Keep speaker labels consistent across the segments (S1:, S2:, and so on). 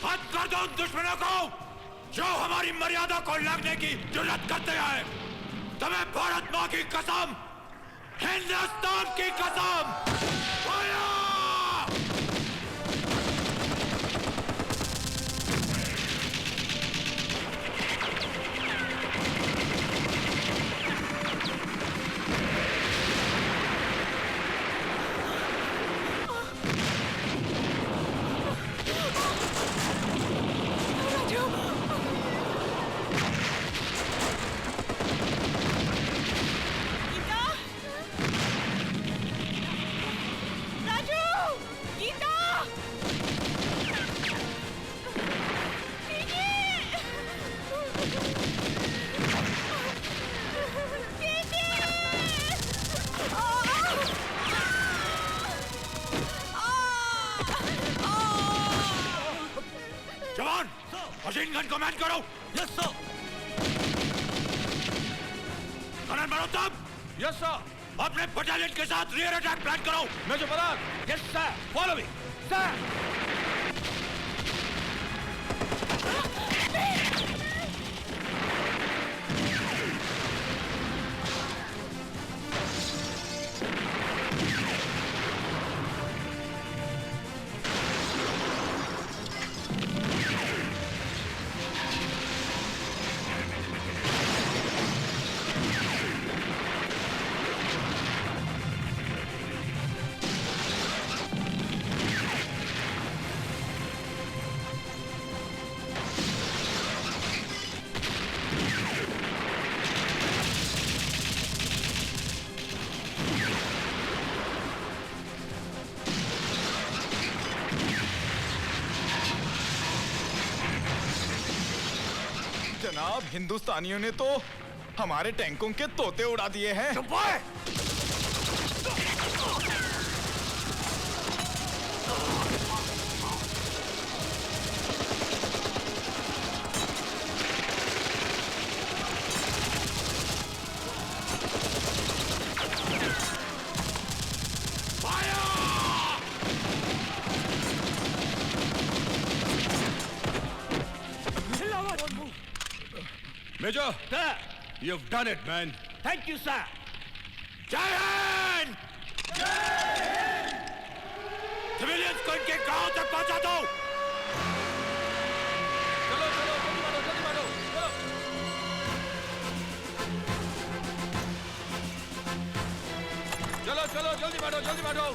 S1: हद कर दो उन दुश्मनों को जो हमारी मर्यादा को लगने की जुर्रत करते हैं। तुम्हें भारत माँ की कसम, हिंदुस्तान की कसम, मशीन गन कमांड करो। Yes sir. Colonel Malhottam.
S2: Yes sir.
S1: अपने बटालियन के साथ रियर अटैक प्लान करो।
S2: Major Parag. Yes sir. Follow me sir.
S3: जनाब, हिंदुस्तानियों ने तो हमारे टैंकों के तोते उड़ा दिए हैं।
S1: चुप है।
S2: Major, sir, you've done it, man.
S4: Thank you, sir.
S1: जय हिंद! सिविलियंस को इनके गांव तक पहुंचा दो।
S2: चलो चलो जल्दी मारो चलो चलो जल्दी मारो।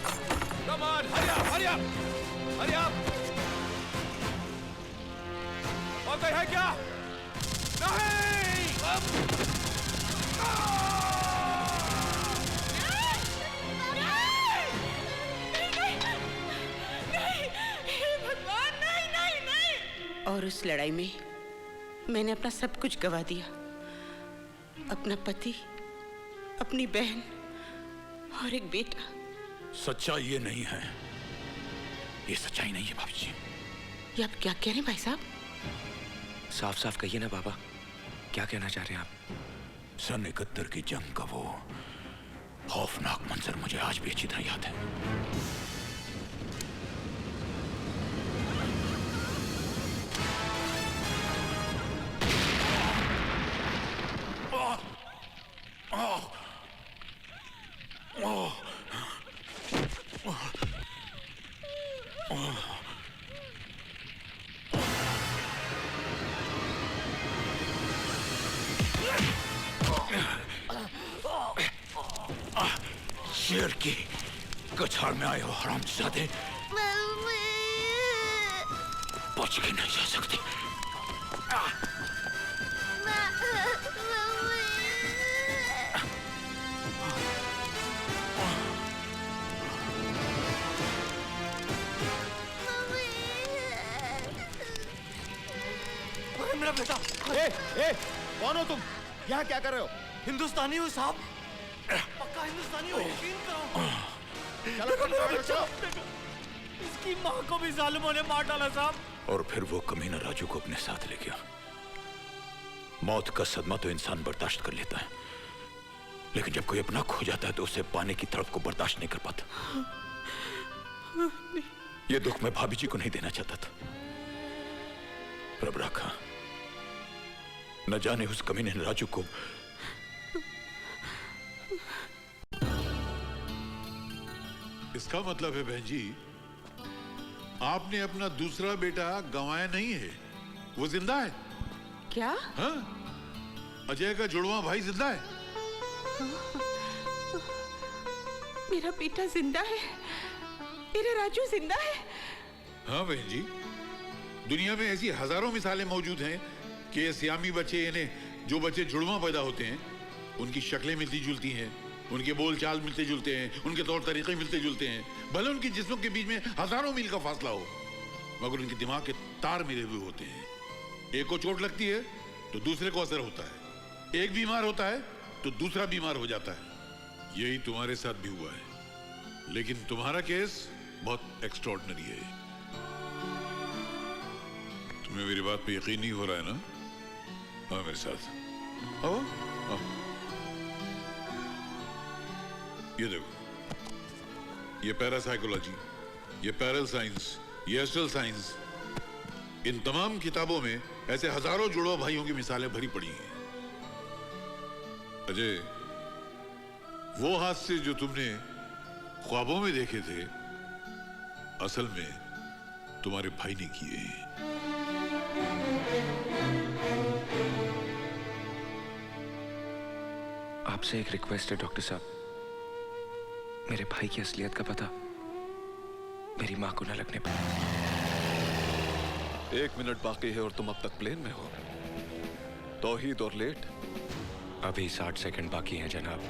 S2: Come on, hurry up. और कोई है क्या? नहीं!
S5: भगवान, नहीं। और उस लड़ाई में मैंने अपना सब कुछ गवा दिया, अपना पति, अपनी बहन और एक बेटा।
S1: सच्चाई ये नहीं है, ये सच्चाई नहीं है भाभी जी।
S5: ये आप क्या कह रहे हैं भाई साहब?
S6: साफ साफ कहिए ना बाबा, क्या कहना चाह रहे हैं आप?
S1: सन 71 की जंग का वो खौफनाक मंजर मुझे आज भी अच्छी तरह याद है। शेर की कछाड़ में आए हो हरामजादे, बच के नहीं जा सकते।
S4: मेरा बेटा।
S3: ए, कौन हो तुम? यहाँ क्या कर रहे हो?
S4: हिंदुस्तानी हो साहब, पक्का हिंदुस्तानी हो, यकीन करो।
S3: चलो।
S4: इसकी माँ को भी जालिमों ने मार डाला साहब।
S1: और फिर वो कमीना राजू को अपने साथ ले गया। मौत का सदमा तो इंसान बर्दाश्त कर लेता है, लेकिन जब कोई अपना खो जाता है तो उसे पाने की तड़प को बर्दाश्त नहीं कर पाता। ये दुख मैं भाभी जी को नहीं देना चाहता था, प्रबरा खां, न जाने उस कमीने राजू को
S7: इसका मतलब है बहन जी, आपने अपना दूसरा बेटा गंवाया नहीं है, वो जिंदा है।
S5: क्या?
S7: हाँ? अजय का जुड़वा भाई जिंदा है।
S5: मेरा बेटा जिंदा है, मेरा राजू जिंदा है।
S7: हाँ बहन जी, दुनिया में ऐसी हजारों मिसालें मौजूद हैं कि ये सियामी बच्चे, इन्हें जो बच्चे जुड़वा पैदा होते हैं, उनकी शक्लें मिलती जुलती हैं, उनके बोल चाल मिलते जुलते हैं, उनके तौर तरीके मिलते जुलते हैं, भले उनकी जिस्मों के बीच में हजारों मील का फासला हो, मगर उनके दिमाग के तार मिले हुए होते हैं। एक को चोट लगती है तो दूसरे को असर होता है, एक बीमार होता है तो दूसरा बीमार हो जाता है। यही तुम्हारे साथ भी हुआ है, लेकिन तुम्हारा केस बहुत एक्स्ट्रॉर्डिनरी है। तुम्हें मेरी बात पे यकीन नहीं हो रहा है ना? हाँ मेरे साथ आओ, आओ। ये देखो, ये पैरासाइकोलॉजी, ये पैरल साइंस, ये एस्ट्रल साइंस, इन तमाम किताबों में ऐसे हजारों जुड़वा भाइयों की मिसालें भरी पड़ी हैं। अजय, वो हादसे जो तुमने ख्वाबों में देखे थे, असल में तुम्हारे भाई ने किए हैं।
S6: आपसे एक रिक्वेस्ट है डॉक्टर साहब, मेरे भाई की असलियत का पता मेरी मां को न लगने पाए।
S2: 1 मिनट बाकी है और तुम अब तक प्लेन में हो। तौहीद और लेट?
S6: अभी 60 सेकंड बाकी हैं जनाब।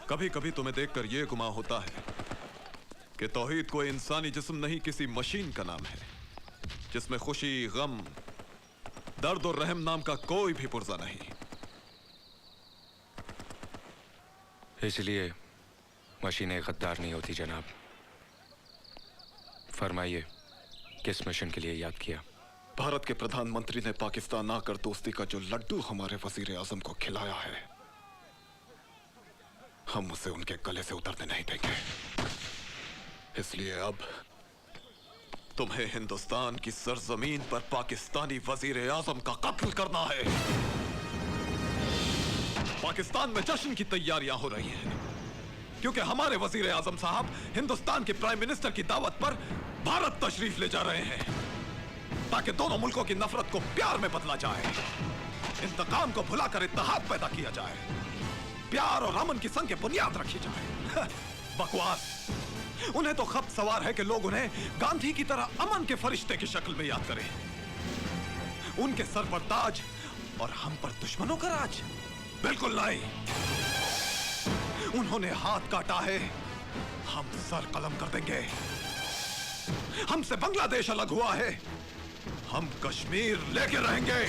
S2: कभी कभी तुम्हें देखकर यह गुमान होता है कि तौहीद कोई इंसानी जिस्म नहीं, किसी मशीन का नाम है जिसमें खुशी, गम, दर्द और रहम नाम का कोई भी पुर्जा नहीं।
S6: इसलिए मशीनें गद्दार नहीं होती जनाब। फरमाइए, किस मिशन के लिए याद किया?
S2: भारत के प्रधानमंत्री ने पाकिस्तान आकर दोस्ती का जो लड्डू हमारे वजीर आजम को खिलाया है, हम उसे उनके गले से उतरने नहीं देंगे। इसलिए अब तुम्हें हिंदुस्तान की सरजमीन पर पाकिस्तानी वजीर आजम का कत्ल करना है। पाकिस्तान में जश्न की तैयारियां हो रही हैं, क्योंकि हमारे वजीर आजम साहब हिंदुस्तान के प्राइम मिनिस्टर की दावत पर भारत तशरीफ ले जा रहे हैं, ताकि दोनों मुल्कों की नफरत को प्यार में बदला जाए, इंतकाम को भुलाकर इत्तेहाद पैदा किया जाए, प्यार और अमन की संग की बुनियाद रखी जाए। बकवास। उन्हें तो खप सवार है कि लोग उन्हें गांधी की तरह अमन के फरिश्ते की शक्ल में याद करें, उनके सर पर ताज और हम पर दुश्मनों का राज। बिल्कुल नहीं। उन्होंने हाथ काटा है, हम सर कलम कर देंगे। हमसे बांग्लादेश अलग हुआ है, हम कश्मीर लेके रहेंगे।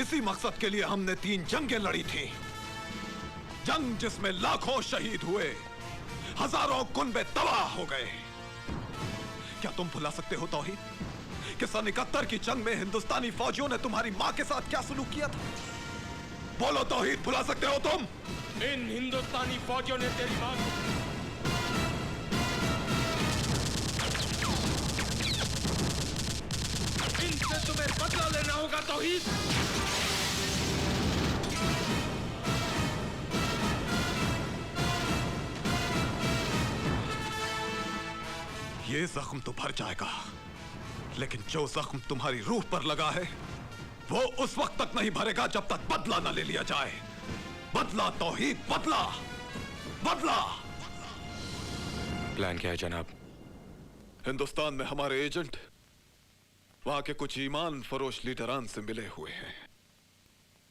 S2: इसी मकसद के लिए हमने 3 जंगें लड़ी थी। जंग जिसमें लाखों शहीद हुए, हजारों कुनबे तबाह हो गए। क्या तुम भुला सकते हो तौहीद कि सन 71 की जंग में हिंदुस्तानी फौजियों ने तुम्हारी मां के साथ क्या सलूक किया था? बोलो तौहीद, भुला सकते हो तुम?
S4: इन हिंदुस्तानी फौजियों ने तेरी मां को इनसे तुम्हें बदला लेना होगा तौहीद।
S2: ये जख्म तो भर जाएगा, लेकिन जो जख्म तुम्हारी रूह पर लगा है वो उस वक्त तक नहीं भरेगा जब तक बदला न ले लिया जाए। बदला तौहीद, बदला, बदला।
S6: प्लान क्या है जनाब?
S2: हिंदुस्तान में हमारे एजेंट वहां के कुछ ईमान फरोश लीडरान से मिले हुए हैं।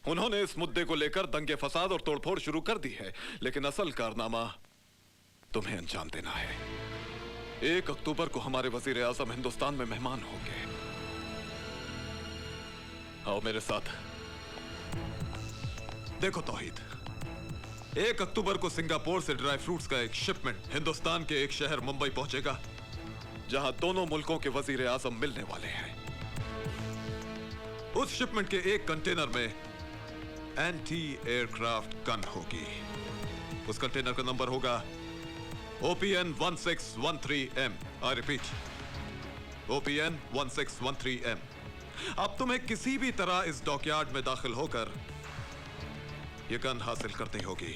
S2: उन्होंने इस मुद्दे को लेकर दंगे फसाद और तोड़फोड़ शुरू कर दी है, लेकिन असल कारनामा तुम्हें अंजाम देना है। 1 अक्टूबर को हमारे वजीर आजम हिंदुस्तान में मेहमान होंगे। आओ मेरे साथ। देखो तौहीद, 1 अक्टूबर को सिंगापुर से ड्राई फ्रूट्स का एक शिपमेंट हिंदुस्तान के एक शहर मुंबई पहुंचेगा, जहां दोनों मुल्कों के वजीर आजम मिलने वाले हैं। उस शिपमेंट के एक कंटेनर में एंटी एयरक्राफ्ट गन होगी। उस कंटेनर का नंबर होगा OPN 1613M। I repeat, OPN 1613M। अब तुम्हें किसी भी तरह इस डॉकयार्ड में दाखिल होकर यह गन हासिल करनी होगी,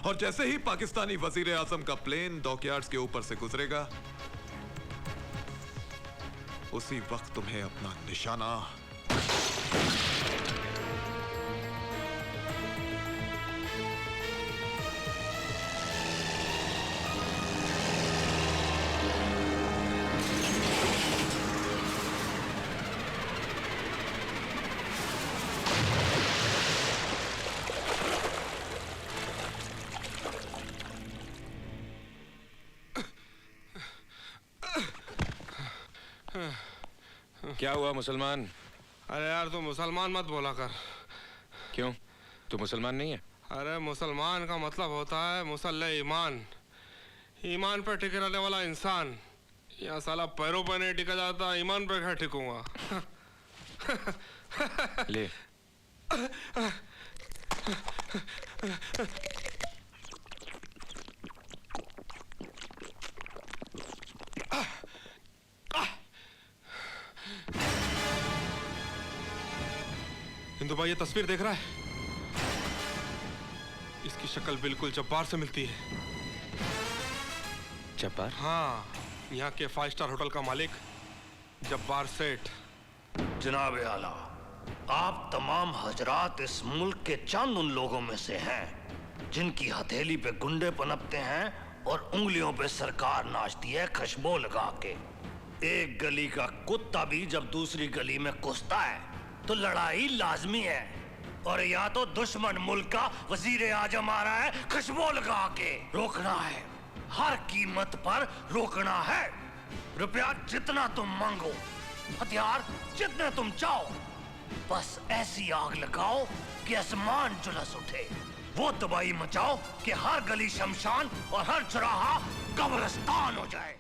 S2: और जैसे ही पाकिस्तानी वजीर आजम का प्लेन डॉकयार्ड्स के ऊपर से गुजरेगा, उसी वक्त तुम्हें अपना निशाना
S6: क्या हुआ मुसलमान?
S8: अरे यार तू मुसलमान मत बोला कर।
S6: क्यों, तू मुसलमान नहीं है?
S8: अरे मुसलमान का मतलब होता है मुसल्ले ईमान, ईमान पर टिके रहने वाला इंसान। यहाँ साला पैरों पर नहीं टिका जाता, ईमान पर क्या टिकूंगा।
S6: ले।
S8: हिंदू भाई ये तस्वीर देख रहा है? इसकी शक्ल बिल्कुल जब्बार से मिलती है।
S6: जब्बार?
S8: हाँ, यहाँ के 5 स्टार होटल का मालिक जब्बार सेठ।
S9: जनाब आला, आप तमाम हजरात इस मुल्क के चंद उन लोगों में से हैं जिनकी हथेली पे गुंडे पनपते हैं और उंगलियों पे सरकार नाचती है खुशबू लगा के। एक गली का कुत्ता भी जब दूसरी गली में घुसता है तो लड़ाई लाजमी है, और या तो दुश्मन मुल्क का वजीर आजम आ रहा है खुशबू लगा के। रोकना है, हर कीमत पर रोकना है। रुपया जितना तुम मांगो, हथियार जितने तुम चाहो, बस ऐसी आग लगाओ कि आसमान झुलस उठे। वो तबाही मचाओ कि हर गली शमशान और हर चौराहा कब्रिस्तान हो जाए।